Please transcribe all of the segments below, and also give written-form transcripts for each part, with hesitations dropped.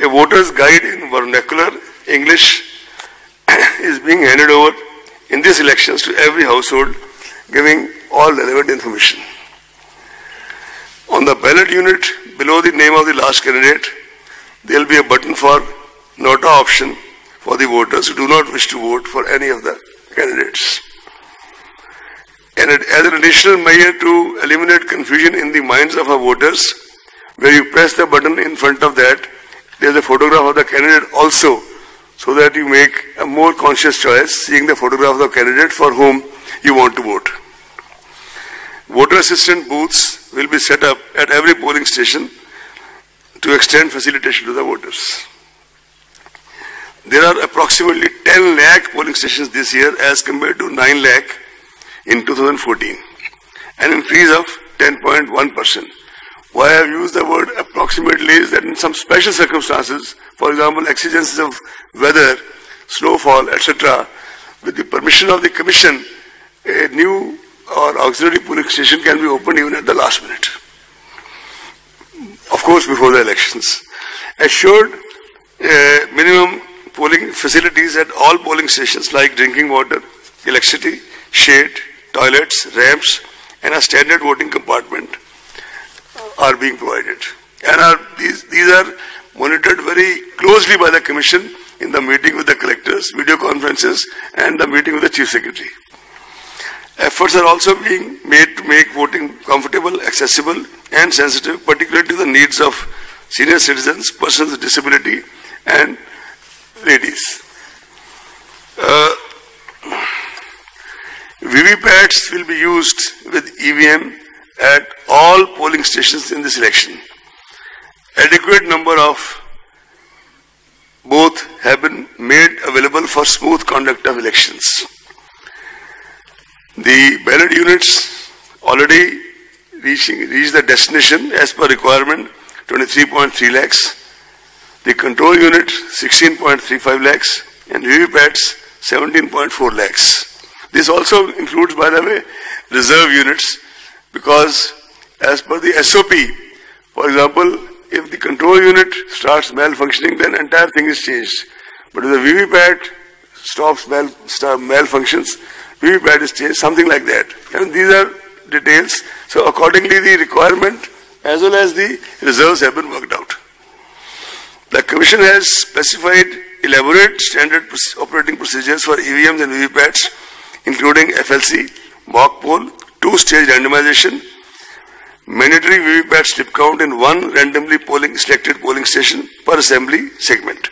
A voter's guide in vernacular English is being handed over in these elections to every household, giving all relevant information. On the ballot unit, below the name of the last candidate, there will be a button for nota option for the voters who do not wish to vote for any of the candidates. And as an additional measure to eliminate confusion in the minds of our voters, where you press the button in front of that, there is a photograph of the candidate also, so that you make a more conscious choice, seeing the photograph of the candidate for whom you want to vote. Voter assistant booths will be set up at every polling station to extend facilitation to the voters. There are approximately 10 lakh polling stations this year as compared to 9 lakh in 2014, an increase of 10.1%. Why I have used the word approximately is that in some special circumstances, for example, exigencies of weather, snowfall, etc., with the permission of the Commission, a new or auxiliary polling station can be opened even at the last minute. Of course, before the elections. Assured minimum polling facilities at all polling stations like drinking water, electricity, shade, toilets, ramps, and a standard voting compartment are being provided. And these are monitored very closely by the Commission in the meeting with the collectors, video conferences, and the meeting with the Chief Secretary. Efforts are also being made to make voting comfortable, accessible, and sensitive, particularly to the needs of senior citizens, persons with disability, and ladies. VVPATs will be used with EVM at all polling stations in this election. Adequate number of both have been made available for smooth conduct of elections. The ballot units already reached the destination as per requirement, 23.3 lakhs. The control unit, 16.35 lakhs, and VVPATs, 17.4 lakhs. This also includes, by the way, reserve units, because as per the SOP, for example, if the control unit starts malfunctioning, then entire thing is changed. But if the VVPAT stops malfunctions, VVPAT is changed, something like that. And these are details. So accordingly, the requirement as well as the reserves have been worked out. The Commission has specified elaborate standard operating procedures for EVMs and VVPATs, including FLC, mock poll, two-stage randomization, mandatory VVPAT slip count in one randomly selected polling station per assembly segment.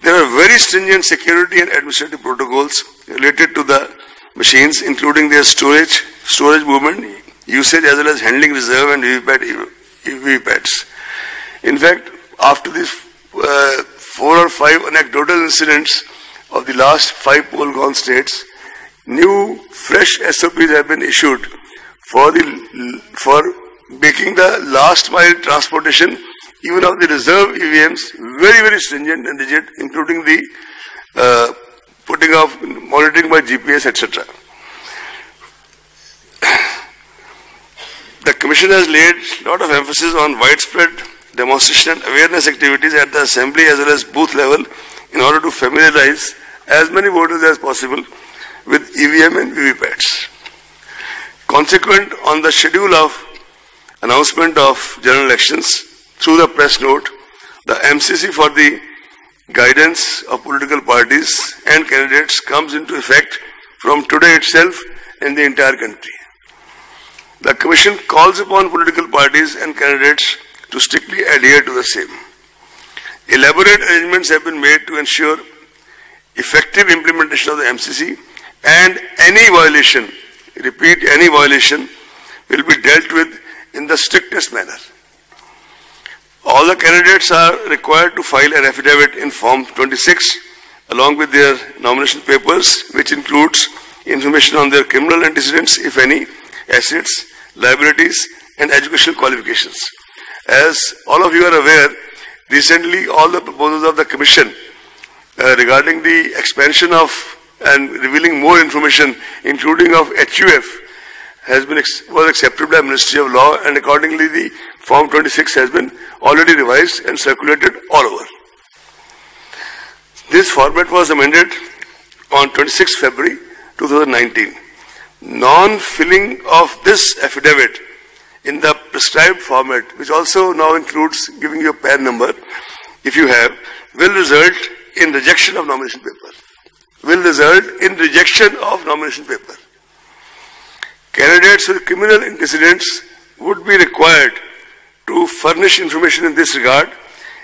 There are very stringent security and administrative protocols related to the machines, including their storage movement, usage, as well as handling reserve and VVPATs. In fact, after these 4 or 5 anecdotal incidents of the last 5 poll-gone states, new fresh SOPs have been issued for making the last mile transportation even of the reserve EVMs very, very stringent and rigid, including the putting of monitoring by GPS, etc. The Commission has laid a lot of emphasis on widespread demonstration and awareness activities at the assembly as well as booth level in order to familiarize as many voters as possible with EVM and VVPATs. Consequent on the schedule of announcement of general elections through the press note, the MCC for the guidance of political parties and candidates comes into effect from today itself in the entire country. The Commission calls upon political parties and candidates to strictly adhere to the same. Elaborate arrangements have been made to ensure effective implementation of the MCC, and any violation, repeat, any violation will be dealt with in the strictest manner. All the candidates are required to file an affidavit in Form 26 along with their nomination papers, which includes information on their criminal antecedents, if any, assets, liabilities, and educational qualifications. As all of you are aware, recently all the proposals of the Commission regarding the expansion of and revealing more information, including of HUF, was accepted by Ministry of Law, and accordingly the Form 26 has been already revised and circulated all over. This format was amended on 26 February 2019. Non-filling of this affidavit in the prescribed format, which also now includes giving you a PAN number, if you have, will result in rejection of nomination paper. Will result in rejection of nomination paper. Candidates with criminal antecedents would be required to furnish information in this regard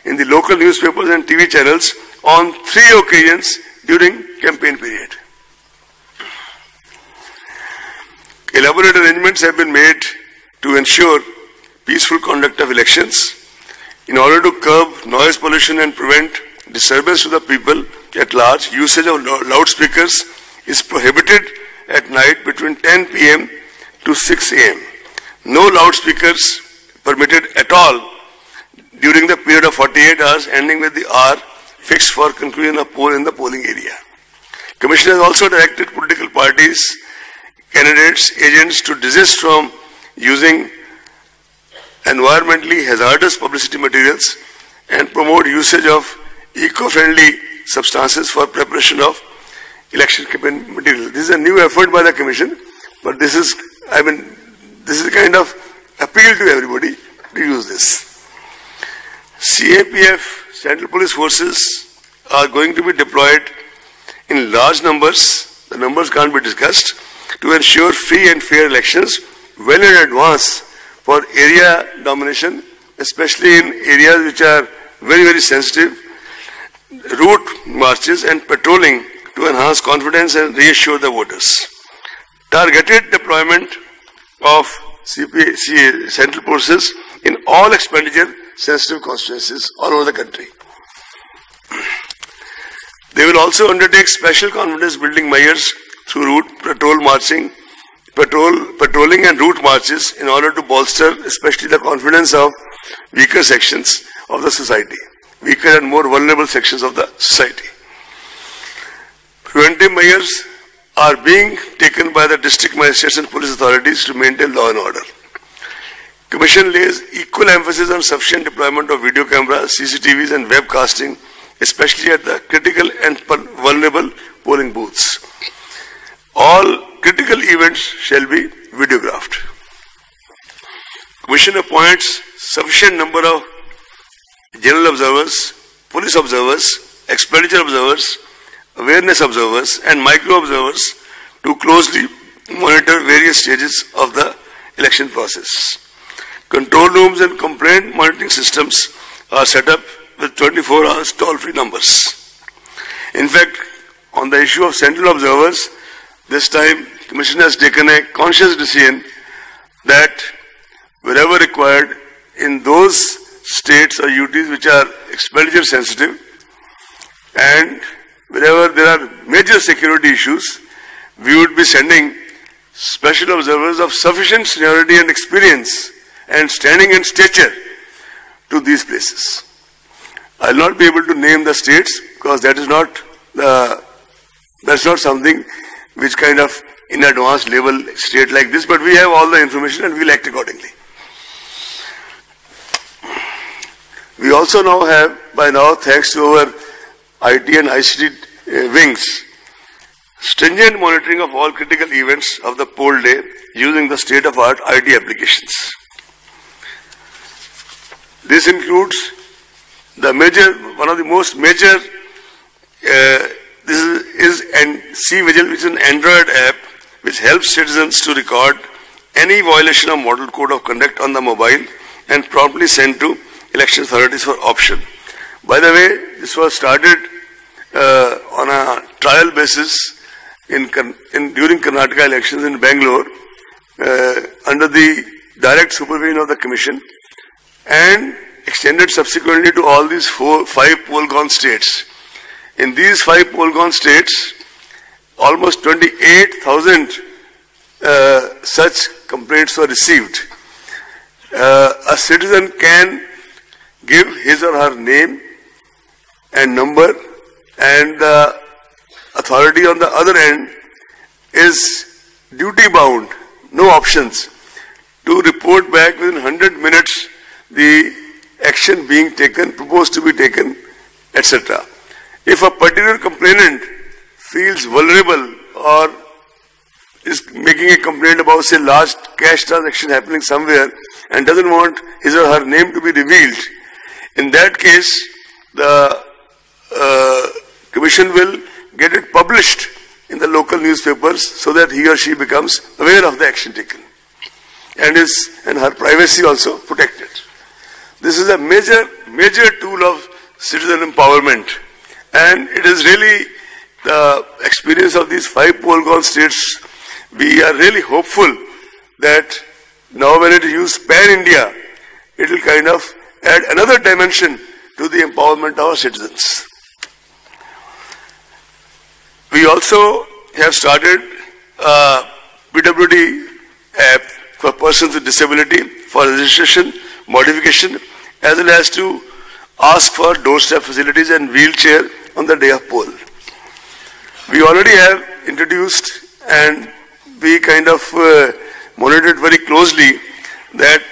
in the local newspapers and TV channels on 3 occasions during campaign period. Elaborate arrangements have been made to ensure peaceful conduct of elections. In order to curb noise pollution and prevent disturbance to the people at large, usage of loudspeakers is prohibited at night between 10 p.m. to 6 a.m. No loudspeakers permitted at all during the period of 48 hours ending with the hour fixed for conclusion of poll in the polling area. Commission has also directed political parties, candidates, agents to desist from using environmentally hazardous publicity materials and promote usage of eco-friendly substances for preparation of election campaign material. This is a new effort by the Commission, but this is a kind of appeal to everybody to use this. CAPF, Central Police Forces, are going to be deployed in large numbers, the numbers can't be discussed, to ensure free and fair elections well in advance for area domination, especially in areas which are very, very sensitive, route marches and patrolling to enhance confidence and reassure the voters. Targeted deployment of Central Forces in all expenditure sensitive constituencies all over the country. They will also undertake special confidence building measures through route patrolling and route marches in order to bolster especially the confidence of weaker sections of the society, weaker and more vulnerable sections of the society. Preventive measures are being taken by the district magistrates and police authorities to maintain law and order. Commission lays equal emphasis on sufficient deployment of video cameras, CCTVs and webcasting, especially at the critical and vulnerable polling booths. All critical events shall be videographed. Commission appoints sufficient number of general observers, police observers, expenditure observers, awareness observers and micro observers to closely monitor various stages of the election process. Control rooms and complaint monitoring systems are set up with 24 hours toll-free numbers. In fact, on the issue of central observers, this time Commission has taken a conscious decision that wherever required in those states or UTs which are expenditure sensitive and wherever there are major security issues, we would be sending special observers of sufficient seniority and experience and standing and stature to these places. I will not be able to name the states because that is not something which kind of in advance label state like this, but we have all the information and we will act accordingly. We also now have, by now, thanks to our IT and ICT wings, stringent monitoring of all critical events of the poll day using the state-of-art IT applications. This includes one of the most major, this is C-Vigil, which is an Android app which helps citizens to record any violation of Model Code of Conduct on the mobile and promptly send to election authorities for option. By the way, this was started on a trial basis during Karnataka elections in Bangalore under the direct supervision of the Commission and extended subsequently to all these 5 poll-gone states. In these 5 poll-gone states, almost 28,000 such complaints were received. A citizen can give his or her name and number, and the authority on the other end is duty bound, no options, to report back within 100 minutes the action being taken, proposed to be taken, etc. If a particular complainant feels vulnerable or is making a complaint about, say, large cash transaction happening somewhere and doesn't want his or her name to be revealed, in that case, the Commission will get it published in the local newspapers so that he or she becomes aware of the action taken and her privacy also protected. This is a major tool of citizen empowerment, and it is really the experience of these 5 poll-gone states. We are really hopeful that now when it is used pan-India, it will kind of add another dimension to the empowerment of our citizens. We also have started a PWD app for persons with disability for registration, modification, as well as to ask for doorstep facilities and wheelchair on the day of poll. We already have introduced, and we kind of monitored very closely, that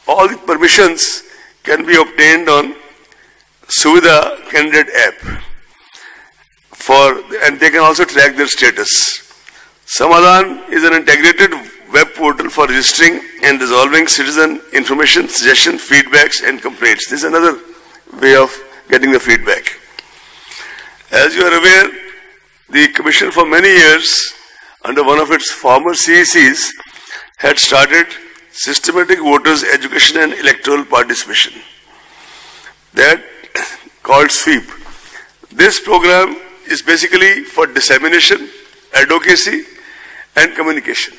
all the permissions can be obtained on Suvidha candidate app, and they can also track their status. Samadhan is an integrated web portal for registering and resolving citizen information, suggestions, feedbacks and complaints. This is another way of getting the feedback. As you are aware, the Commission for many years, under one of its former CECs, had started systematic voters education and electoral participation, that called SWEEP. This program is basically for dissemination, advocacy and communication.